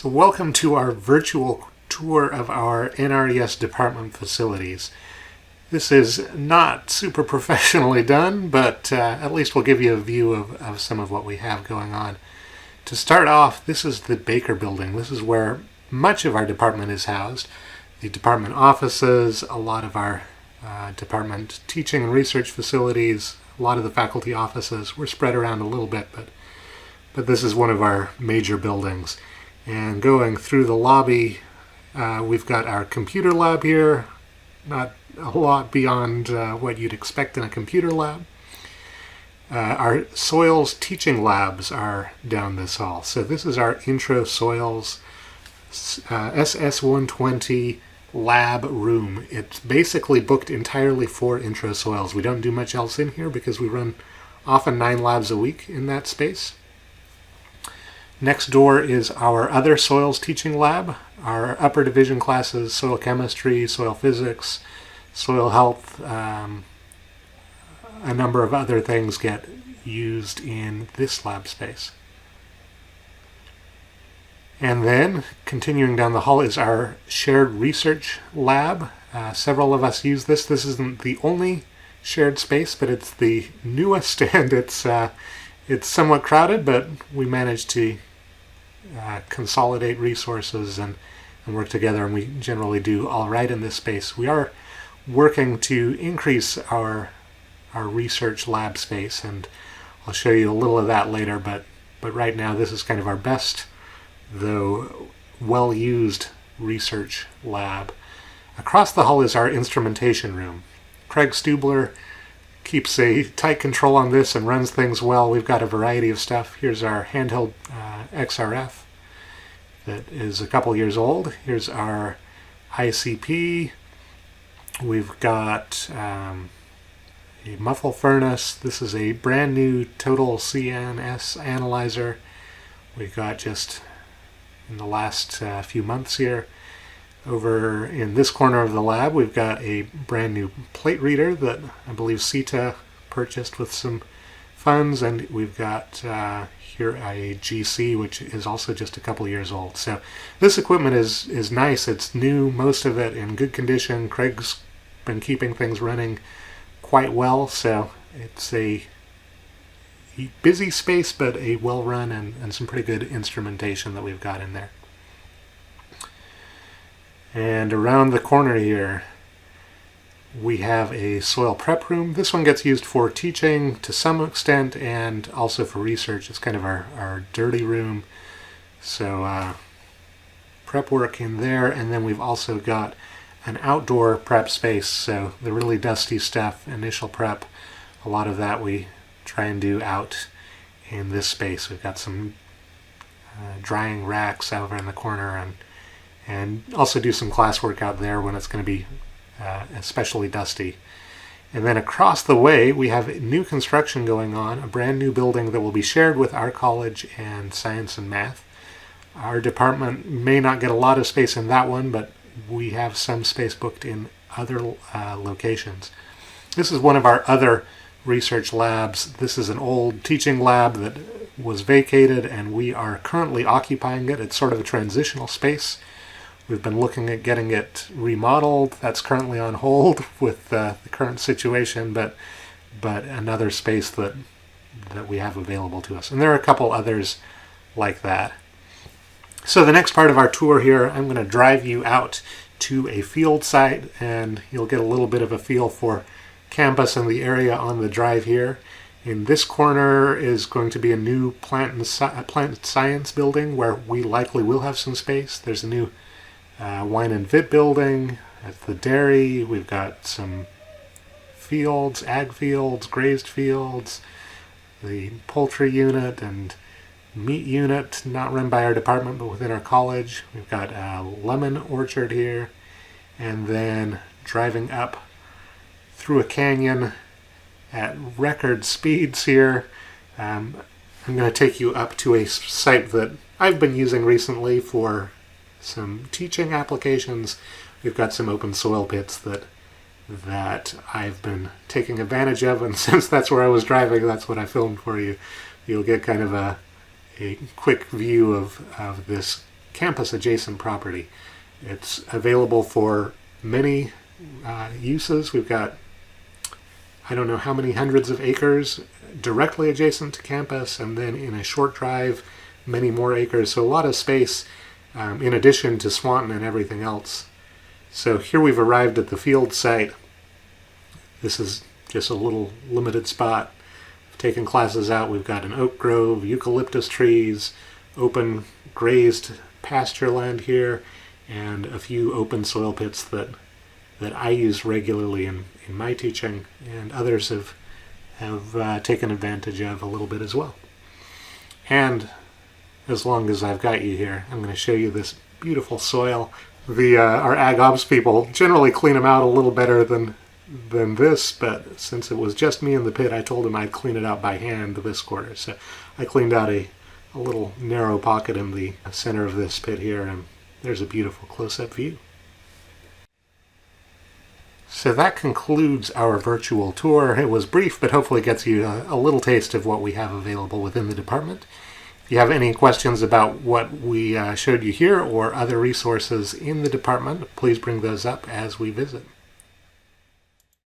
So welcome to our virtual tour of our NRES department facilities. This is not super professionally done, but at least we'll give you a view of some of what we have going on. To start off, this is the Baker building. This is where much of our department is housed. The department offices, a lot of our department teaching and research facilities, a lot of the faculty offices. We're spread around a little bit, but this is one of our major buildings. And going through the lobby, we've got our computer lab here, not a lot beyond what you'd expect in a computer lab. Our soils teaching labs are down this hall. So this is our intro soils SS120 lab room. It's basically booked entirely for intro soils. We don't do much else in here because we run often 9 labs a week in that space. Next door is our other soils teaching lab. Our upper division classes, soil chemistry, soil physics, soil health, a number of other things get used in this lab space. And then, continuing down the hall, is our shared research lab. Several of us use this. This isn't the only shared space, but it's the newest, and it's somewhat crowded, but we managed to consolidate resources and work together, and we generally do all right in this space. We are working to increase our research lab space, and I'll show you a little of that later, but right now this is kind of our best, though well-used research lab. Across the hall is our instrumentation room. Craig Stubler keeps a tight control on this and runs things well. We've got a variety of stuff. Here's our handheld XRF that is a couple years old. Here's our ICP. We've got a muffle furnace. This is a brand new total CNS analyzer we got just in the last few months here. Over in this corner of the lab, we've got a brand new plate reader that I believe CETA purchased with some funds, and we've got here a GC, which is also just a couple years old. So this equipment is nice. It's new, most of it in good condition. Craig's been keeping things running quite well, so it's a busy space, but a well-run and some pretty good instrumentation that we've got in there. And around the corner here, we have a soil prep room. This one gets used for teaching to some extent and also for research. It's kind of our dirty room. So prep work in there, and then we've also got an outdoor prep space. So the really dusty stuff, initial prep, a lot of that we try and do out in this space. We've got some drying racks over in the corner, and also do some classwork out there when it's going to be especially dusty. And then across the way, we have new construction going on, a brand new building that will be shared with our college and science and math. Our department may not get a lot of space in that one, but we have some space booked in other locations. This is one of our other research labs. This is an old teaching lab that was vacated, and we are currently occupying it. It's sort of a transitional space. We've been looking at getting it remodeled. That's currently on hold with the current situation, but another space that we have available to us. And there are a couple others like that. So the next part of our tour here, I'm going to drive you out to a field site, and you'll get a little bit of a feel for campus and the area on the drive here. In this corner is going to be a new plant science building where we likely will have some space. There's a new wine and vit building at the dairy. We've got some fields, ag fields, grazed fields, the poultry unit and meat unit, not run by our department but within our college. We've got a lemon orchard here, and then driving up through a canyon at record speeds here. I'm going to take you up to a site that I've been using recently for some teaching applications. We've got some open soil pits that I've been taking advantage of, and since that's where I was driving, that's what I filmed for you. You'll get kind of a quick view of this campus adjacent property. It's available for many uses. We've got, I don't know how many hundreds of acres directly adjacent to campus, and then in a short drive, many more acres. So a lot of space in addition to Swanton and everything else. So here we've arrived at the field site. This is just a little limited spot. I've taken classes out. We've got an oak grove, eucalyptus trees, open grazed pasture land here, and a few open soil pits that I use regularly in my teaching, and others have taken advantage of a little bit as well. And as long as I've got you here, I'm going to show you this beautiful soil. Our ag ops people generally clean them out a little better than this, but since it was just me in the pit, I told them I'd clean it out by hand this quarter. So I cleaned out a little narrow pocket in the center of this pit here, and there's a beautiful close-up view. So that concludes our virtual tour. It was brief, but hopefully gets you a little taste of what we have available within the department. If you have any questions about what we showed you here or other resources in the department, please bring those up as we visit.